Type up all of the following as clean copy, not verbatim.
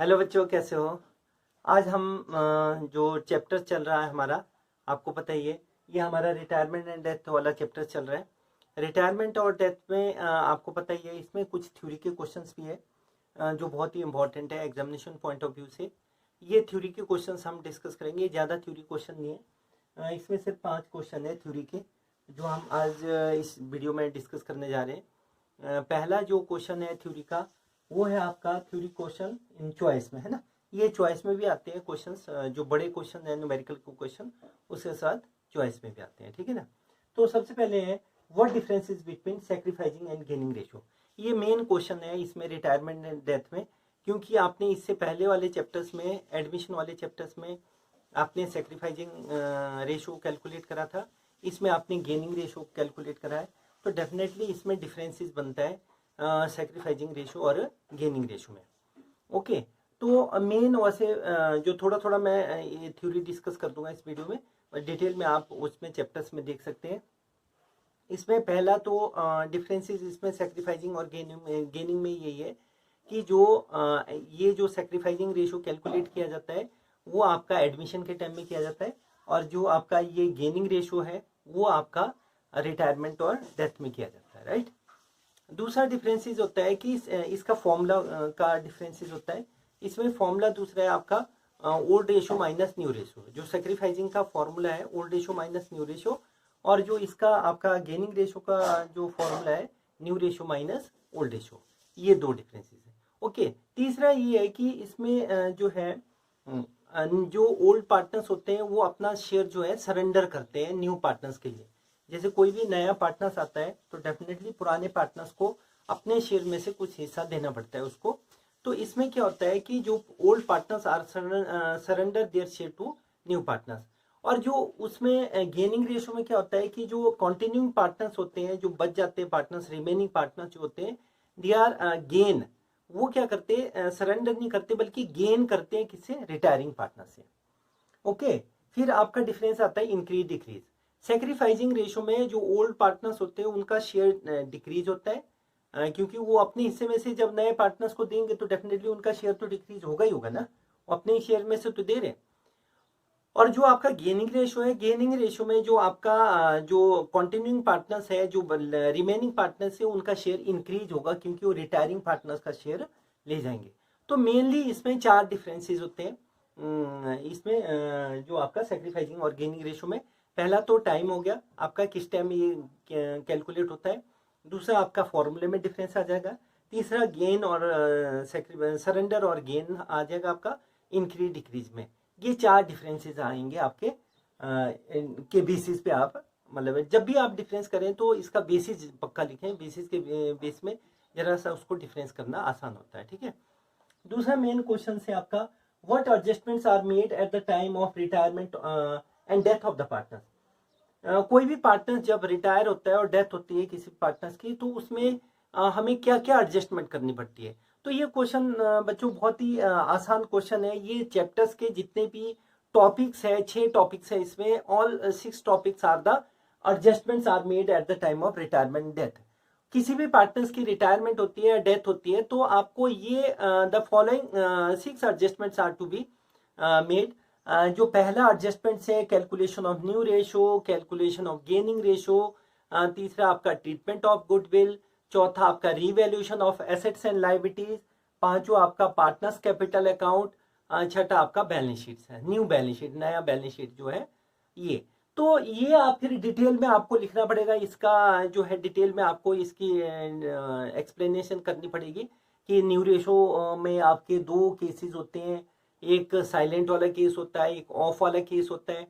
Hello बच्चों, कैसे हो। आज हम जो चैप्टर चल रहा है हमारा, आपको पता ही है, ये हमारा रिटायरमेंट एंड डेथ वाला चैप्टर चल रहा है। रिटायरमेंट और डेथ में आपको पता ही है, इसमें कुछ थ्योरी के क्वेश्चंस भी है जो बहुत ही इंपॉर्टेंट है एग्जामिनेशन पॉइंट ऑफ व्यू से। ये थ्योरी के क्वेश्चंस हम डिस्कस करेंगे। ज़्यादा थ्योरी क्वेश्चन नहीं है, इसमें सिर्फ 5 क्वेश्चन है थ्योरी के, जो हम आज इस वीडियो में डिस्कस करने जा रहे हैं। पहला जो क्वेश्चन है थ्योरी का, वो है आपका थ्योरी क्वेश्चन इन चॉइस में, है ना। ये चॉइस में भी आते हैं क्वेश्चंस, जो बड़े क्वेश्चन है न्यूमेरिकल क्वेश्चन, उसके साथ चॉइस में भी आते हैं, ठीक है ना। तो सबसे पहले है, what difference is between sacrificing and gaining ratio. ये मेन क्वेश्चन है इसमें रिटायरमेंट एंड डेथ में, क्योंकि आपने इससे पहले वाले चैप्टर्स में, एडमिशन वाले चैप्टर्स में आपने सैक्रिफाइसिंग रेशियो कैलकुलेट करा था, इसमें आपने गेनिंग रेशियो कैलकुलेट करा है। तो डेफिनेटली इसमें डिफरेंसेस बनता है सैक्रिफाइसिंग रेशियो और गेनिंग रेशियो में। ओके, तो मेन वैसे जो थोड़ा थोड़ा मैं ये थ्योरी डिस्कस कर दूंगा इस वीडियो में, डिटेल में आप उसमें चैप्टर्स में देख सकते हैं। इसमें पहला तो डिफरेंसेस इसमें सैक्रिफाइसिंग और गेनिंग में यही है कि जो ये जो सैक्रिफाइसिंग रेशियो कैलकुलेट किया जाता है, वो आपका एडमिशन के टाइम में किया जाता है, और जो आपका ये गेनिंग रेशियो है वो आपका रिटायरमेंट और डेथ में किया जाता है, राइट। दूसरा डिफरेंसेस होता है कि इसका फॉर्मूला का डिफरेंसेस होता है। इसमें फॉर्मूला दूसरा है आपका old ratio minus new ratio. जो सेक्रीफाइसिंग का फॉर्मूला है old ratio minus new ratio, और जो इसका आपका गेनिंग रेशो का जो फॉर्मूला है new ratio minus old ratio. ये दो डिफरेंसेस है। ओके, तीसरा ये है कि इसमें जो है जो ओल्ड पार्टनर्स होते हैं वो अपना शेयर जो है सरेंडर करते हैं न्यू पार्टनर्स के लिए। जैसे कोई भी नया पार्टनर्स आता है तो डेफिनेटली पुराने पार्टनर्स को अपने शेयर में से कुछ हिस्सा देना पड़ता है उसको। तो इसमें क्या होता है कि जो old partners are surrender their share to new partners, और जो उसमें गेनिंग रेशो में क्या होता है कि जो कंटिन्यूइंग पार्टनर्स होते हैं, जो बच जाते हैं पार्टनर्स, रिमेनिंग पार्टनर्स जो होते हैं, दे आर गेन, वो क्या करते हैं, सरेंडर नहीं करते बल्कि गेन करते हैं किससे, रिटायरिंग पार्टनर से। ओके, फिर आपका डिफरेंस आता है इंक्रीज डिक्रीज। सेक्रीफाइसिंग रेशो में जो ओल्ड पार्टनर्स होते हैं उनका शेयर डिक्रीज होता है, क्योंकि वो अपने हिस्से में से जब नए पार्टनर्स को देंगे तो डेफिनेटली उनका शेयर तो डिक्रीज होगा ही होगा ना, वो अपने ही शेयर में से तो दे रहे हैं। और जो आपका गेनिंग रेशो है, गेनिंग रेशो में जो आपका जो कंटिन्यूइंग पार्टनर्स है, जो रिमेनिंग पार्टनर्स है, उनका शेयर इंक्रीज होगा क्योंकि वो रिटायरिंग पार्टनर्स का शेयर ले जाएंगे। तो मेनली इसमें 4 डिफरेंसेस होते हैं इसमें जो आपका सेक्रीफाइसिंग और गेनिंग रेशो में। पहला तो टाइम हो गया आपका, किस टाइम ये कैलकुलेट होता है। दूसरा आपका फॉर्मूले में डिफरेंस आ जाएगा। तीसरा गेन और सरेंडर और गेन आ जाएगा आपका इंक्रीज डिक्रीज में। ये 4 डिफरेंसेस आएंगे आपके के बेसिस पे आप, मतलब जब भी आप डिफरेंस करें तो इसका बेसिस पक्का लिखें, बेसिस के बेस में जरा सा उसको डिफरेंस करना आसान होता है, ठीक है। दूसरा मेन क्वेश्चन है आपका, what adjustments are made at the time of retirement and death of the partner. कोई भी पार्टनर जब रिटायर होता है और डेथ होती है किसी पार्टनर्स की, तो उसमें हमें क्या क्या एडजस्टमेंट करनी पड़ती है। तो ये क्वेश्चन बच्चों बहुत ही आसान क्वेश्चन है। ये चैप्टर्स के जितने भी टॉपिक्स है, 6 टॉपिक्स है इसमें, all 6 topics are the adjustments are made at the time of retirement death. किसी भी पार्टनर्स की रिटायरमेंट होती है या डेथ होती है तो आपको ये the following 6 adjustments are to be made. जो पहला एडजस्टमेंट है calculation of new ratio, calculation of gaining ratio. तीसरा आपका ट्रीटमेंट ऑफ गुडविल। चौथा आपका revaluation of assets and liabilities. पांचवा आपका पार्टनर्स कैपिटल अकाउंट। छठा आपका बैलेंस शीट है, न्यू बैलेंस शीट, नया बैलेंस शीट जो है ये। तो ये आप फिर डिटेल में आपको लिखना पड़ेगा, इसका जो है डिटेल में आपको इसकी एक्सप्लेनेशन करनी पड़ेगी कि न्यू रेशो में आपके 2 केसेस होते हैं, एक साइलेंट वाला केस होता है, एक ऑफ वाला केस होता है।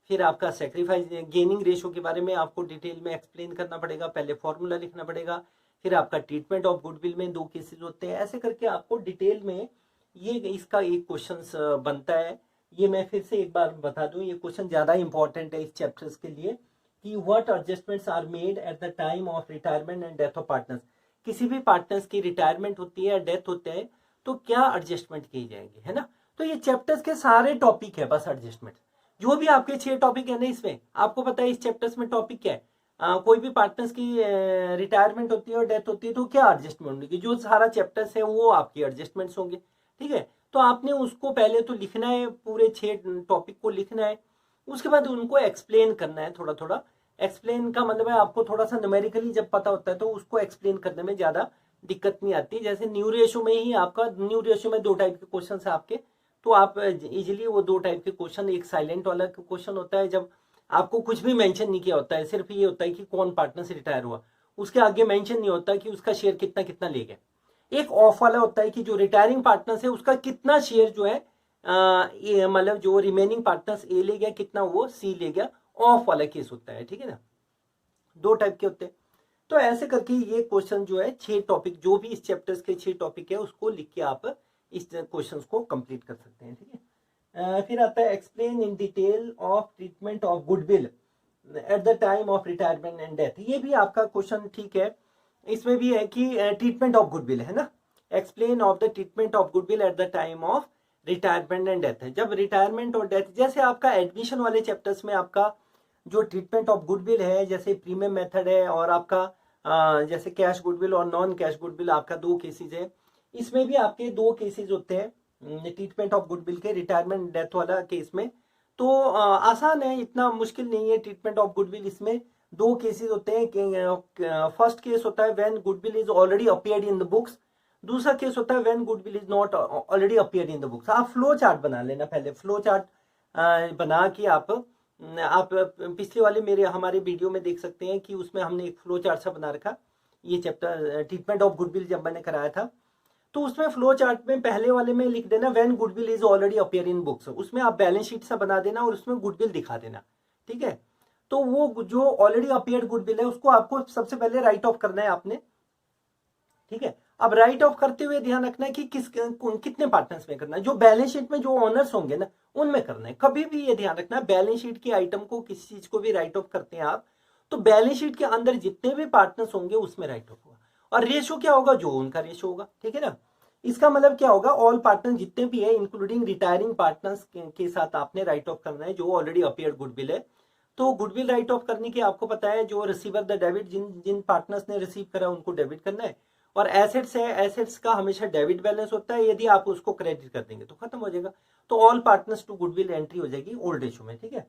फिर आपका सेक्रीफाइस गेनिंग रेशो के बारे में आपको डिटेल में एक्सप्लेन करना पड़ेगा, पहले फॉर्मूला लिखना पड़ेगा। फिर आपका ट्रीटमेंट ऑफ गुडविल में 2 केसेस होते हैं। ऐसे करके आपको डिटेल में ये इसका एक क्वेश्चन बनता है। ये मैं फिर से एक बार बता दूं, ये क्वेश्चन ज्यादा इंपॉर्टेंट है इस चैप्टर्स के लिए कि what adjustments are made at the time of retirement and death of partners. किसी भी पार्टनर्स की रिटायरमेंट होती है या डेथ होते हैं तो क्या एडजस्टमेंट की जाएंगी, है ना। तो ये चैप्टर्स के सारे टॉपिक है बस एडजस्टमेंट। जो भी आपके 6 टॉपिक है ना इसमें, आपको पता है इस चैप्टर्स में टॉपिक क्या है। कोई भी पार्टनर्स की रिटायरमेंट होती है और डेथ होती है तो क्या एडजस्टमेंट होगी, जो सारा चैप्टर्स है वो आपकी एडजस्टमेंट्स होंगे, ठीक है। तो आपने उसको पहले तो लिखना है, पूरे 6 टॉपिक को लिखना है, उसके बाद उनको एक्सप्लेन करना है थोड़ा थोड़ा। एक्सप्लेन का मतलब है आपको थोड़ा सा न्यूमेरिकली जब पता होता है तो उसको एक्सप्लेन करने में ज्यादा दिक्कत नहीं आती। जैसे न्यू रेशो में ही आपका, न्यू रेशो में 2 टाइप के क्वेश्चन है आपके, तो आप इजीली वो 2 टाइप के क्वेश्चन, एक साइलेंट वाला क्वेश्चन होता है जब आपको कुछ भी मेंशन नहीं किया होता है, सिर्फ ये होता है कि कौन पार्टनर से रिटायर हुआ, उसके आगे मेंशन नहीं होता कि उसका शेयर कितना कितना ले गया। एक ऑफ वाला होता है कि जो रिटायरिंग पार्टनर है उसका कितना शेयर जो है मतलब जो रिमेनिंग पार्टनर्स ए ले गया कितना वो सी ले गया, ऑफ वाला केस होता है, ठीक है ना। 2 टाइप के होते हैं। तो ऐसे करके ये क्वेश्चन जो है 6 टॉपिक, जो भी इस चैप्टर्स के 6 टॉपिक है उसको लिख के आप इस क्वेश्चन को कंप्लीट कर सकते हैं, ठीक है। फिर आता है explain in detail of treatment of goodwill eight the time of retirement and death. ये भी आपका क्वेश्चन ठीक है, इसमें भी है कि ट्रीटमेंट ऑफ गुडविल है ना, explain of the treatment of goodwill eight the time of retirement and death है। जब रिटायरमेंट और डेथ, जैसे आपका एडमिशन वाले चैप्टर्स में आपका जो ट्रीटमेंट ऑफ गुडविल है, जैसे प्रीमियम मेथड है और आपका जैसे कैश गुडविल और नॉन कैश गुडविल, आपका 2 केसेस है। इसमें भी आपके 2 केसेस होते हैं ट्रीटमेंट ऑफ गुडविल के, रिटायरमेंट डेथ वाला केस में। तो आसान है, इतना मुश्किल नहीं है ट्रीटमेंट ऑफ गुडविल। इसमें 2 केसेस होते हैं। फर्स्ट केस होता है when goodwill is already appeared in the books, दूसरा केस होता है when goodwill is not already appeared in the books. आप फ्लो चार्ट बना लेना, पहले फ्लो चार्ट बना के आप पिछले वाले हमारे वीडियो में देख सकते हैं कि उसमें हमने एक फ्लो चार्ट सा बना रखा। ये चैप्टर ट्रीटमेंट ऑफ गुडविल जब मैंने कराया था तो उसमें फ्लो चार्ट में पहले वाले में लिख देना when goodwill is already appear in books, उसमें आप बैलेंस शीट सा बना देना और उसमें गुडविल दिखा देना, ठीक है। तो वो जो ऑलरेडी अपीयर्ड गुडविल है उसको आपको सबसे पहले राइट ऑफ करना है आपने, ठीक है। अब राइट ऑफ करते हुए ध्यान रखना है कि कितने पार्टनर्स में करना है। जो बैलेंस शीट में जो ऑनर्स होंगे ना उनमें करना है। कभी भी ये ध्यान रखना, बैलेंस शीट की आइटम को किसी चीज को भी राइट ऑफ करते हैं आप तो बैलेंस शीट के अंदर जितने भी पार्टनर्स होंगे उसमें राइट ऑफ होगा, और रेशो क्या होगा, जो उनका रेशो होगा, ठीक है ना। इसका मतलब क्या होगा, ऑल पार्टनर जितने भी है इंक्लूडिंग रिटायरिंग पार्टनर्स के साथ आपने राइट ऑफ करना है जो ऑलरेडी अपीयर्ड गुडविल है। तो गुडविल राइट ऑफ करने की आपको पता है जो रिसीवर द डेबिट, जिन पार्टनर्स ने रिसीव करा उनको डेबिट करना है, और एसेट्स है, एसेट्स का हमेशा डेबिट बैलेंस होता है, यदि आप उसको क्रेडिट कर देंगे तो खत्म हो जाएगा। तो all partners to goodwill entry हो जाएगी ओल्ड रेशो में, ठीक है।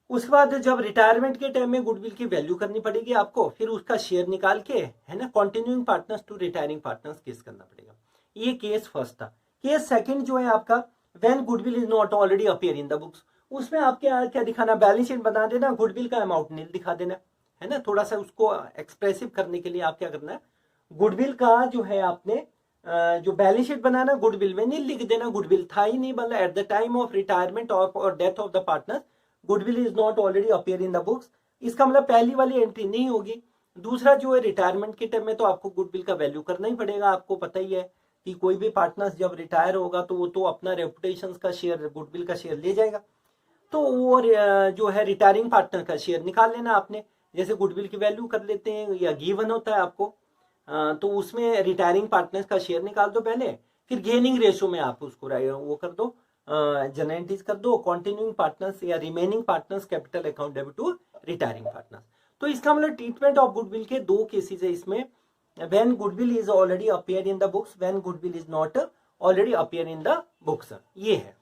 उसके बाद जब रिटायरमेंट के टाइम में गुडविल की वैल्यू करनी पड़ेगी आपको, फिर उसका शेयर निकाल के, है ना, continuing partners to retiring partners case करना पड़ेगा। ये केस फर्स्ट था। केस सेकंड जो है आपका when goodwill is not already appear in the books, उसमें आपके क्या दिखाना, बैलेंस शीट बना देना, गुडविल का अमाउंट नील दिखा देना, है ना। थोड़ा सा उसको एक्सप्रेसिव करने के लिए आप क्या करना है, गुडविल का जो है आपने जो बैलेंस शीट बनाना, गुडविल में नील लिख देना, गुडविल था ही नहीं, मतलब at the time of retirement और death of the partner goodwill is not already appear in the books. इसका मतलब पहली वाली एंट्री नहीं होगी। दूसरा जो है रिटायरमेंट के टाइम में तो आपको गुडविल का वैल्यू करना ही पड़ेगा। आपको पता ही है कि कोई भी पार्टनर्स जब रिटायर होगा तो वो तो अपना रेपुटेशन का शेयर, गुडविल का शेयर ले जाएगा। तो वो जो है रिटायरिंग पार्टनर का शेयर निकाल लेना आपने, जैसे गुडविल की वैल्यू कर लेते हैं या गिवन होता है आपको, तो उसमें रिटायरिंग पार्टनर्स का शेयर निकाल दो पहले, फिर गेनिंग रेशो में आप उसको वो कर दो, जनरेटिव कर दो, कंटिन्यूइंग पार्टनर्स या remaining partners capital account debit to retiring partners. तो इसका मतलब ट्रीटमेंट ऑफ गुडविल के 2 केसेस है इसमें, when goodwill is already appear in the books, when goodwill is not already appear in the books, ये है।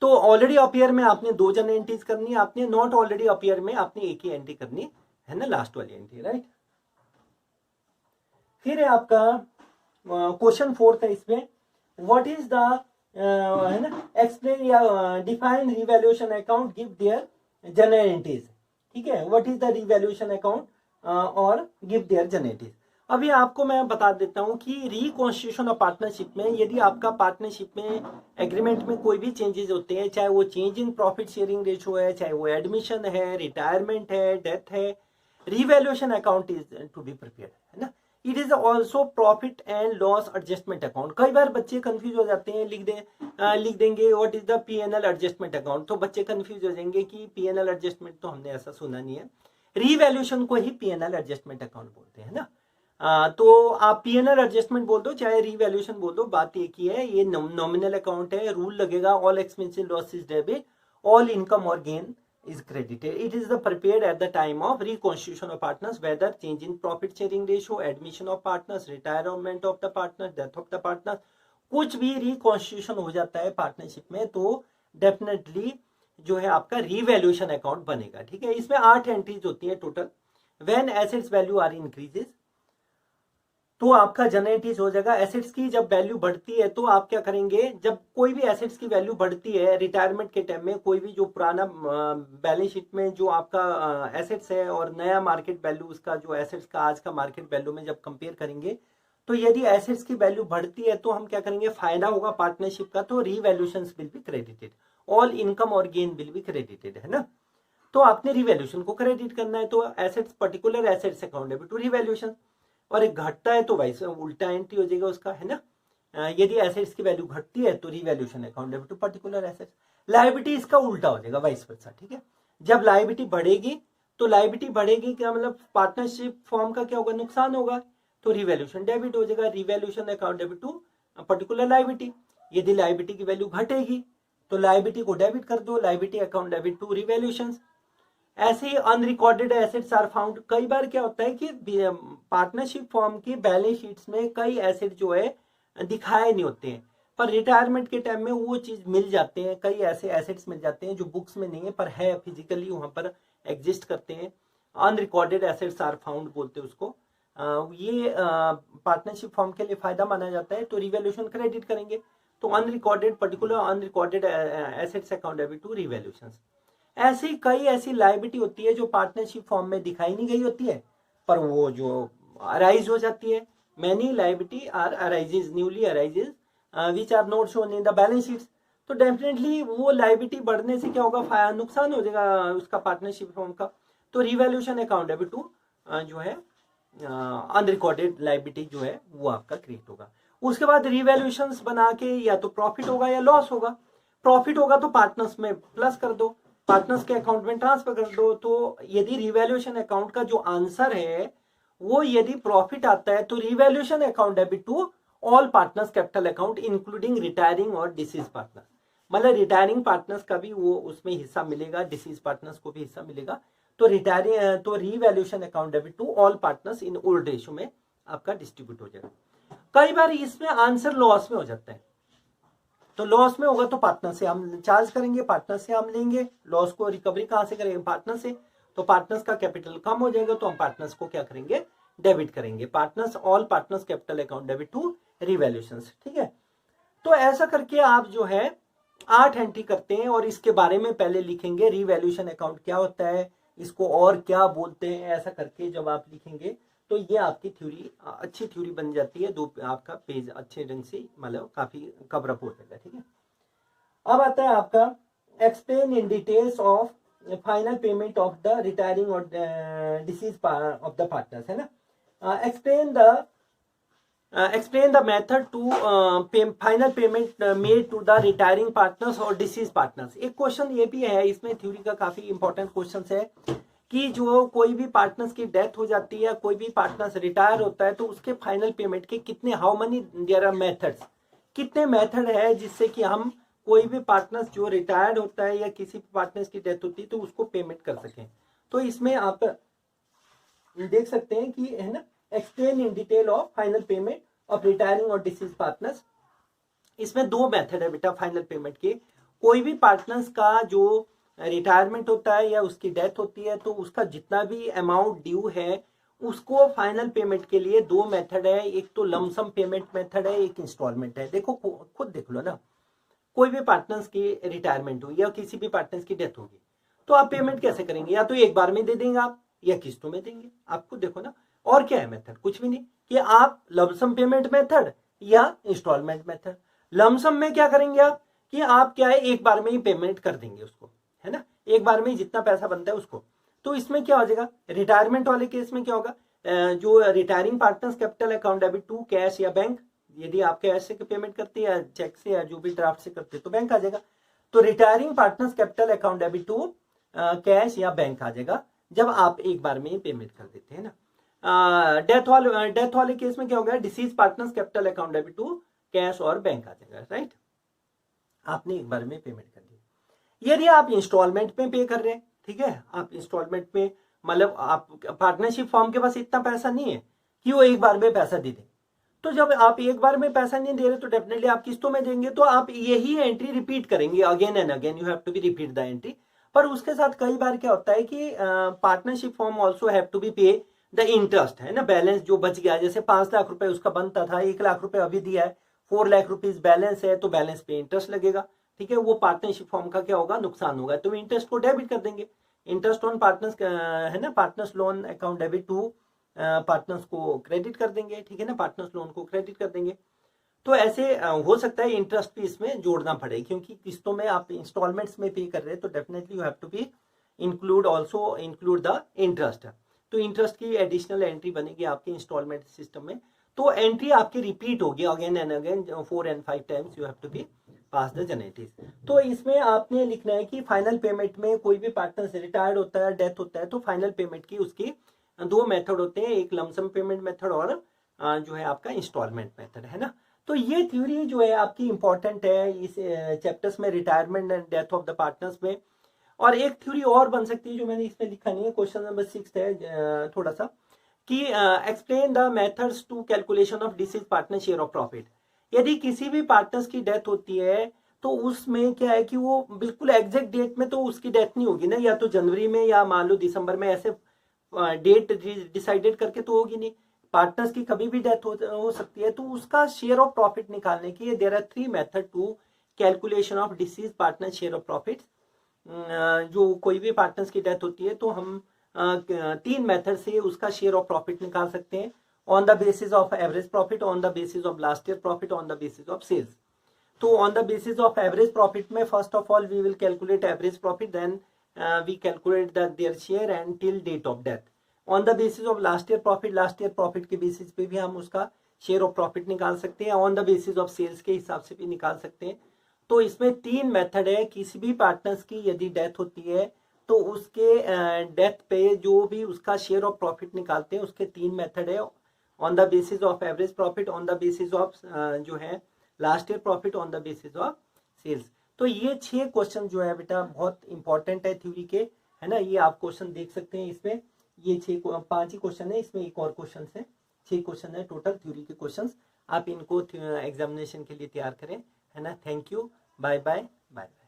तो ऑलरेडी अपीयर में आपने 2 जन एंट्रीज करनी है, आपने नॉट ऑलरेडी अपीयर में आपने एक ही एंट्री करनी है ना, लास्ट वाली एंट्री, राइट। फिर है आपका क्वेश्चन 4 है इसमें, व्हाट इज द है ना, एक्सप्लेन या define revaluation account, give their general entries, ठीक है। What is the revaluation account और गिव देयर जनरल एंट्रीज। अभी आपको मैं बता देता हूं कि रिकॉन्स्टिट्यूशन ऑफ पार्टनरशिप में यदि आपका पार्टनरशिप में एग्रीमेंट में कोई भी चेंजेस होते हैं, चाहे वो change in profit sharing ratio है, चाहे वो एडमिशन है, रिटायरमेंट है, डेथ है, revaluation account is to be prepared, है ना। It is also profit and loss adjustment account. कई बार बच्चे कंफ्यूज हो जाते हैं, लिख देंगे what is the PNL adjustment account, तो बच्चे कंफ्यूज हो जाएंगे कि पीएनएल एडजस्टमेंट तो हमने ऐसा सुना नहीं है। रिवैल्यूएशन को ही पीएनएल एडजस्टमेंट अकाउंट बोलते हैं ना। तो आप पीएनएल एडजस्टमेंट बोल दो चाहे रिवैल्यूएशन बोल दो, बात एक ही है। ये नॉमिनल अकाउंट है, रूल लगेगा all expenses losses debit, all income और gain is credited. It is the prepared at the time of reconstitution of partners, whether change in profit sharing ratio, admission of partners, retirement of the partners, death of the partners, कुछ भी reconstitution हो जाता है partnership में तो definitely जो है आपका रीवैल्यूएशन अकाउंट बनेगा। ठीक है, इसमें 8 एंट्रीज होती है total. When assets value are increases तो आपका जनरेटिव हो जाएगा। एसेट्स की जब वैल्यू बढ़ती है तो आप क्या करेंगे, जब कोई भी एसेट्स की वैल्यू बढ़ती है रिटायरमेंट के टाइम में, कोई भी जो पुराना बैलेंस शीट में जो आपका एसेट्स है और नया मार्केट वैल्यू उसका जो एसेट्स का आज का मार्केट वैल्यू में जब कंपेयर करेंगे तो यदि एसेट्स की वैल्यू बढ़ती है तो हम क्या करेंगे, फायदा होगा पार्टनरशिप का, तो revaluation will be credited, all income और गेन विल बी क्रेडिटेड, है ना। तो आपने रिवैल्यूएशन को क्रेडिट करना है, तो assets particular assets account debit to revaluation, और एक घटता है तो वाइस उल्टा एंट्री हो जाएगा उसका, है ना। यदि एसेट्स की वैल्यू घटती है तो revaluation account debit to particular assets. Liability इसका उल्टा हो जाएगा, वाइस वर्सा। ठीक है, जब लायबिलिटी बढ़ेगी तो लायबिलिटी बढ़ेगी क्या मतलब पार्टनरशिप फॉर्म का क्या होगा, नुकसान होगा, तो रिवैल्यूएशन डेबिट हो जाएगा, revaluation account debit to particular liability. यदि लायबिलिटी की वैल्यू घटेगी तो लायबिलिटी को डेबिट कर दो, liability account debit to revaluation. ऐसे ही अनरिकॉर्डेड एसेट्स आर फाउंड, कई बार क्या होता है कि पार्टनरशिप फॉर्म की बैलेंस शीट्स में कई एसेट जो है दिखाए नहीं होते हैं, पर रिटायरमेंट के टाइम में वो चीज मिल जाते हैं, कई ऐसे एसेट्स मिल जाते हैं जो बुक्स में नहीं है पर है, फिजिकली वहां पर एग्जिस्ट करते हैं। अनरिकॉर्डेड एसेट्स आर फाउंड बोलते हैं उसको। ये पार्टनरशिप फॉर्म के लिए फायदा माना जाता है, तो रिवैल्यूएशन क्रेडिट करेंगे, तो unrecorded particular unrecorded assets account debit to revaluation. ऐसी कई ऐसी लायबिलिटी होती है जो पार्टनरशिप फॉर्म में दिखाई नहीं गई होती है पर वो जो अराइज हो जाती है। Many liability are arises, newly arises which are not shown in the balance sheets, तो डेफिनेटली वो लायबिलिटी बढ़ने से क्या होगा, नुकसान हो जाएगा उसका पार्टनरशिप फॉर्म का, तो रिवैल्यूएशन अकाउंट डेबिट टू जो है अनरिकॉर्डेड लायबिलिटी जो है वो आपका क्रिएट होगा। उसके बाद रिवैल्यूएशन बना के या तो प्रॉफिट होगा या लॉस होगा। प्रॉफिट होगा तो पार्टनर्स में प्लस कर दो, पार्टनर्स के अकाउंट में ट्रांसफर कर दो। तो यदि रिवैल्यूएशन अकाउंट का जो आंसर है वो यदि प्रॉफिट आता है तो revaluation account debit to all partners capital account including retiring और डिसीज पार्टनर्स, मतलब रिटायरिंग पार्टनर्स का भी वो उसमें हिस्सा मिलेगा, डिसीज पार्टनर्स को भी हिस्सा मिलेगा। तो रिटायरिंग तो revaluation account debit to all partners in old ratio में आपका डिस्ट्रीब्यूट हो जाएगा। कई बार इसमें आंसर लॉस में हो जाता है, तो लॉस में होगा तो पार्टनर से हम चार्ज करेंगे, पार्टनर से हम लेंगे, लॉस को रिकवरी कहां से करेंगे, पार्टनर से। तो पार्टनर्स का कैपिटल कम हो जाएगा तो हम पार्टनर्स को क्या करेंगे, डेबिट करेंगे, partners all partners capital account debit to revaluation. ठीक है, तो ऐसा करके आप जो है 8 एंट्री करते हैं और इसके बारे में पहले लिखेंगे रिवैल्यूएशन अकाउंट क्या होता है, इसको और क्या बोलते हैं, ऐसा करके जब आप लिखेंगे तो ये आपकी थ्योरी अच्छी थ्योरी बन जाती है, दो आपका पेज अच्छे ढंग से मतलब काफी कवर अप हो जाएगा। ठीक है, अब आता है आपका explain in details of final payment of the retiring और डिसीज ऑफ द पार्टनर्स, है ना। Explain the method to final payment made to the retiring partners और डिसीज पार्टनर्स। एक क्वेश्चन ये भी है इसमें, थ्योरी का काफी इंपॉर्टेंट क्वेश्चन है कि जो कोई भी पार्टनर्स की डेथ हो जाती है, कोई भी पार्टनर्स रिटायर होता है तो उसके फाइनल पेमेंट के कितने, how many there are methods, कितने मेथड है जिससे कि हम कोई भी पार्टनर्स जो रिटायर्ड होता है या किसी पार्टनर्स की डेथ होती है तो उसको पेमेंट कर सकें। तो इसमें आप देख सकते हैं कि है ना, explain in detail of final payment of retiring और डिसीज पार्टनर्स। इसमें 2 मेथड है बेटा फाइनल पेमेंट के। कोई भी पार्टनर्स का जो रिटायरमेंट होता है या उसकी डेथ होती है तो उसका जितना भी अमाउंट ड्यू है उसको फाइनल पेमेंट के लिए 2 मेथड है, एक तो लमसम पेमेंट मेथड है, एक इंस्टॉलमेंट है। देखो खुद देख लो ना, कोई भी पार्टनर्स की रिटायरमेंट हुई या किसी भी पार्टनर्स की डेथ होगी तो आप पेमेंट कैसे करेंगे, या तो एक बार में दे देंगे आप या किस्तों में देंगे, आप खुद देखो ना। और क्या है मेथड, कुछ भी नहीं, कि आप लमसम पेमेंट मेथड या इंस्टॉलमेंट मेथड। लमसम में क्या करेंगे आप कि आप क्या है एक बार में ही पेमेंट कर देंगे उसको, है ना, एक बार में ही जितना पैसा बनता है उसको। तो इसमें क्या हो जाएगा, रिटायरमेंट वाले केस में क्या होगा, जो retiring partners capital account debit to cash या बैंक, यदि आप कैश से पेमेंट करते हैं या चेक से या जो भी ड्राफ्ट से करते हैं तो बैंक आ जाएगा। तो retiring partners capital account debit to cash या बैंक आ जाएगा जब आप एक बार में ही पेमेंट कर देते हैं ना। डेथ वाले केस में क्या होगा, deceased partners capital account debit to cash और बैंक आ जाएगा, राइट, आपने एक बार में पेमेंट कर दी। यदि आप इंस्टॉलमेंट में पे कर रहे हैं, ठीक है, आप इंस्टॉलमेंट में मतलब आप पार्टनरशिप फॉर्म के पास इतना पैसा नहीं है कि वो एक बार में पैसा दे दे, तो जब आप एक बार में पैसा नहीं दे रहे तो डेफिनेटली आप किस्तों में देंगे, तो आप यही एंट्री रिपीट करेंगे again and again, you have to be repeat the entry. पर उसके साथ कई बार क्या होता है कि partnership firm also have to be pay the interest, है ना, बैलेंस जो बच गया, जैसे 5 लाख रुपए उसका बनता था, 1 लाख रुपए अभी दिया है, 4 लाख रुपीज बैलेंस है, तो बैलेंस पे इंटरेस्ट लगेगा, ठीक है, वो पार्टनरशिप फॉर्म का क्या होगा, नुकसान होगा, तो इंटरेस्ट को डेबिट कर देंगे, इंटरेस्ट ऑन पार्टनर्स, है ना, partners loan account debit to partners को क्रेडिट कर देंगे, ठीक है ना, पार्टनर्स लोन को क्रेडिट कर देंगे। तो ऐसे हो सकता है इंटरेस्ट भी इसमें जोड़ना पड़े, क्योंकि किस्तों में आप इंस्टॉलमेंट्स में पे कर रहे हैं, तो definitely you have to be include also include the interest. तो इंटरेस्ट की एडिशनल एंट्री बनेगी आपके इंस्टॉलमेंट सिस्टम में, तो एंट्री आपकी रिपीट होगी again and again, 4 and 5 times you have to be pass the generative. तो इसमें आपने लिखना है कि फाइनल पेमेंट में कोई भी पार्टनर से रिटायर्ड होता है, डेथ होता है, तो फाइनल पेमेंट की उसकी 2 मेथड होते हैं, एक लमसम पेमेंट मेथड और जो है आपका इंस्टॉलमेंट मेथड, है ना। तो ये थ्योरी जो है आपकी इंपॉर्टेंट है इस चैप्टर्स में, retirement and death of the partners में। और एक थ्योरी और बन सकती है जो मैंने इसमें लिखा नहीं है, क्वेश्चन नंबर 6 है थोड़ा सा, कि explain the methods to calculation of deceased partner share of profit. यदि किसी भी पार्टनर्स की डेथ होती है तो उसमें क्या है कि वो बिल्कुल एग्जैक्ट डेट में तो उसकी डेथ नहीं होगी ना, या तो जनवरी में या मान लो दिसंबर में, ऐसे डेट डिसाइडेड करके तो होगी नहीं, पार्टनर्स की कभी भी डेथ हो सकती है, तो उसका शेयर ऑफ प्रॉफिट निकालने के there are 3 method to calculation of deceased partner share of profit. जो कोई भी पार्टनर्स की डेथ होती है तो हम 3 मेथड से उसका शेयर ऑफ प्रॉफिट निकाल सकते हैं, on the basis of average profit, on the basis of last year profit, on the basis of sales. तो on the basis of average profit में first of all we will calculate average profit, then we calculate the their share and till date of death. On the basis of last year profit के basis पे भी हम उसका share of profit निकाल सकते हैं, on the basis of sales के हिसाब से भी निकाल सकते हैं। तो इसमें 3 मेथड है, किसी भी पार्टनर्स की यदि डेथ होती है तो उसके डेथ पे जो भी उसका शेयर ऑफ प्रॉफिट निकालते हैं उसके 3 मेथड है, on the basis of average profit, on the basis of जो है last year profit, on the basis of sales. तो ये 6 क्वेश्चन जो है बेटा बहुत इंपॉर्टेंट है थ्योरी के, है ना, ये आप क्वेश्चन देख सकते हैं इसमें, ये 5 ही क्वेश्चन है, इसमें एक और क्वेश्चन है, 6 क्वेश्चन है टोटल थ्योरी के क्वेश्चन। आप इनको एग्जामिनेशन के लिए तैयार करें, है ना। Thank you, bye bye bye.